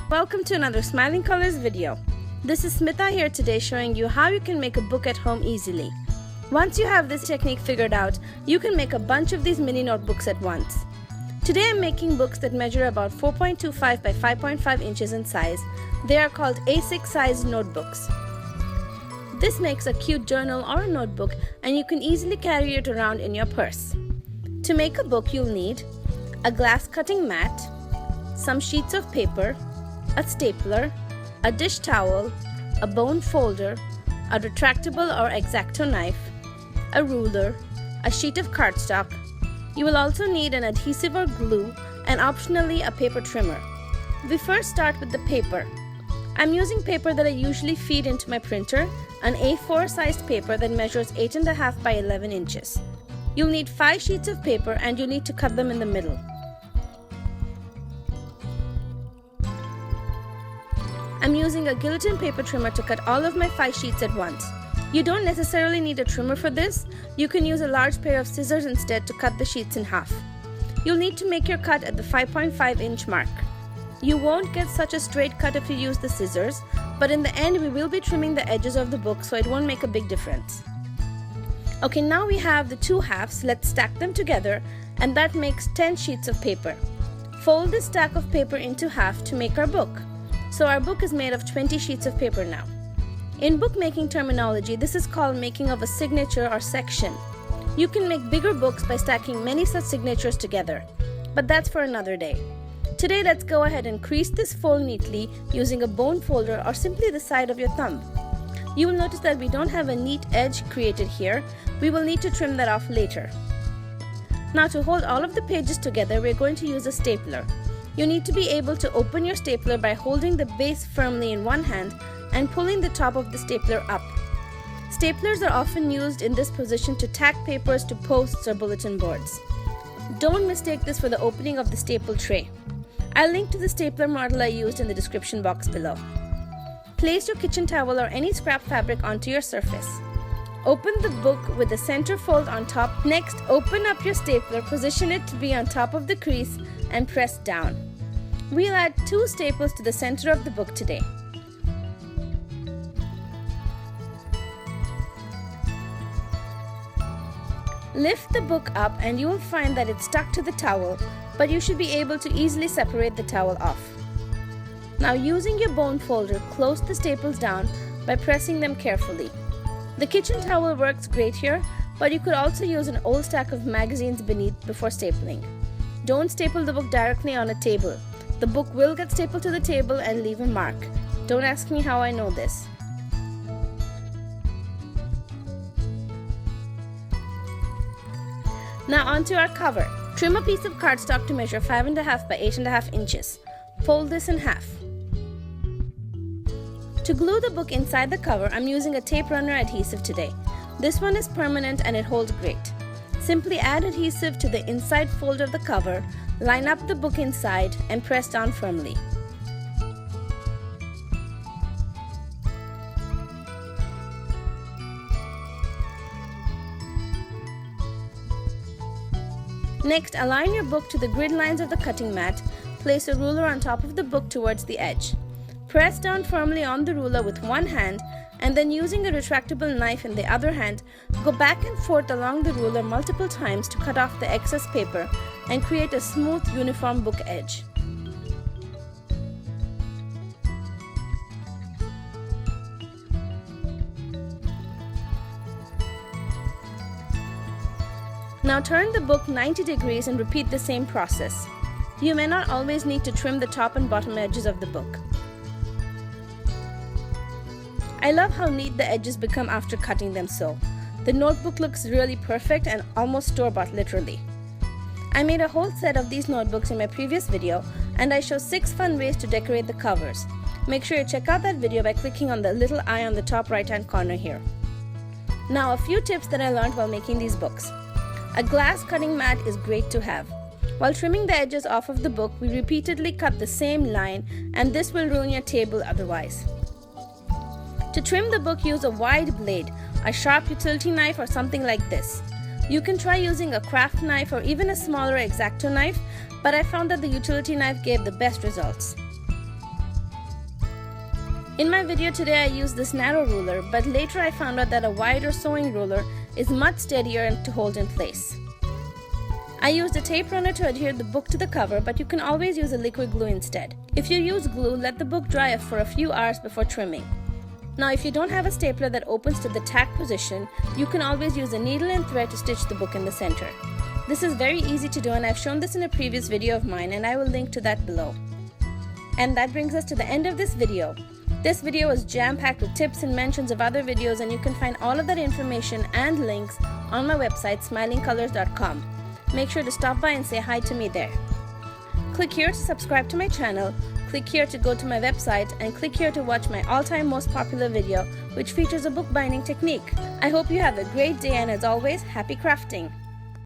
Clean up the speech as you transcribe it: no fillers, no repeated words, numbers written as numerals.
Welcome to another Smiling Colors video. This is Smita here today showing you how you can make a book at home easily. Once you have this technique figured out, you can make a bunch of these mini notebooks at once. Today I'm making books that measure about 4.25 by 5.5 inches in size. They are called A6 size notebooks. This makes a cute journal or a notebook, and you can easily carry it around in your purse. To make a book, you'll need a glass cutting mat, some sheets of paper, a stapler, a dish towel, a bone folder, a retractable or X-Acto knife, a ruler, a sheet of cardstock. You will also need an adhesive or glue and optionally a paper trimmer. We first start with the paper. I'm using paper that I usually feed into my printer, an A4 sized paper that measures 8.5 by 11 inches. You'll need 5 sheets of paper and you'll need to cut them in the middle. I'm using a guillotine paper trimmer to cut all of my 5 sheets at once. You don't necessarily need a trimmer for this. You can use a large pair of scissors instead to cut the sheets in half. You'll need to make your cut at the 5.5 inch mark. You won't get such a straight cut if you use the scissors, but in the end we will be trimming the edges of the book, so it won't make a big difference. Okay, now we have the 2 halves. Let's stack them together, and that makes 10 sheets of paper. Fold this stack of paper into half to make our book. So our book is made of 20 sheets of paper now. In bookmaking terminology, this is called making of a signature or section. You can make bigger books by stacking many such signatures together, but that's for another day. Today, let's go ahead and crease this fold neatly using a bone folder or simply the side of your thumb. You will notice that we don't have a neat edge created here. We will need to trim that off later. Now, to hold all of the pages together, we're going to use a stapler. You need to be able to open your stapler by holding the base firmly in one hand and pulling the top of the stapler up. Staplers are often used in this position to tack papers to posts or bulletin boards. Don't mistake this for the opening of the staple tray. I'll link to the stapler model I used in the description box below. Place your kitchen towel or any scrap fabric onto your surface. Open the book with the center fold on top. Next, open up your stapler, position it to be on top of the crease, and press down. We'll add 2 staples to the center of the book today. Lift the book up and you will find that it's stuck to the towel, but you should be able to easily separate the towel off. Now, using your bone folder, close the staples down by pressing them carefully. The kitchen towel works great here, but you could also use an old stack of magazines beneath before stapling. Don't staple the book directly on a table. The book will get stapled to the table and leave a mark. Don't ask me how I know this. Now onto our cover. Trim a piece of cardstock to measure 5.5 by 8.5 inches. Fold this in half. To glue the book inside the cover, I'm using a tape runner adhesive today. This one is permanent and it holds great. Simply add adhesive to the inside fold of the cover, line up the book inside, and press down firmly. Next, align your book to the grid lines of the cutting mat. Place a ruler on top of the book towards the edge. Press down firmly on the ruler with one hand, and then using a retractable knife in the other hand, go back and forth along the ruler multiple times to cut off the excess paper and create a smooth, uniform book edge. Now turn the book 90 degrees and repeat the same process. You may not always need to trim the top and bottom edges of the book. I love how neat the edges become after cutting them so. The notebook looks really perfect and almost store-bought literally. I made a whole set of these notebooks in my previous video, and I show 6 fun ways to decorate the covers. Make sure you check out that video by clicking on the little eye on the top right-hand corner here. Now, a few tips that I learned while making these books. A glass cutting mat is great to have. While trimming the edges off of the book, we repeatedly cut the same line, and this will ruin your table otherwise. To trim the book, use a wide blade, a sharp utility knife or something like this. You can try using a craft knife or even a smaller X-Acto knife, but I found that the utility knife gave the best results. In my video today I used this narrow ruler, but later I found out that a wider sewing ruler is much steadier and to hold in place. I used a tape runner to adhere the book to the cover, but you can always use a liquid glue instead. If you use glue, let the book dry for a few hours before trimming. Now if you don't have a stapler that opens to the tack position, you can always use a needle and thread to stitch the book in the center. This is very easy to do, and I've shown this in a previous video of mine, and I will link to that below. And that brings us to the end of this video. This video was jam-packed with tips and mentions of other videos, and you can find all of that information and links on my website smilingcolors.com. Make sure to stop by and say hi to me there. Click here to subscribe to my channel, click here to go to my website, and click here to watch my all-time most popular video which features a bookbinding technique. I hope you have a great day, and as always, happy crafting!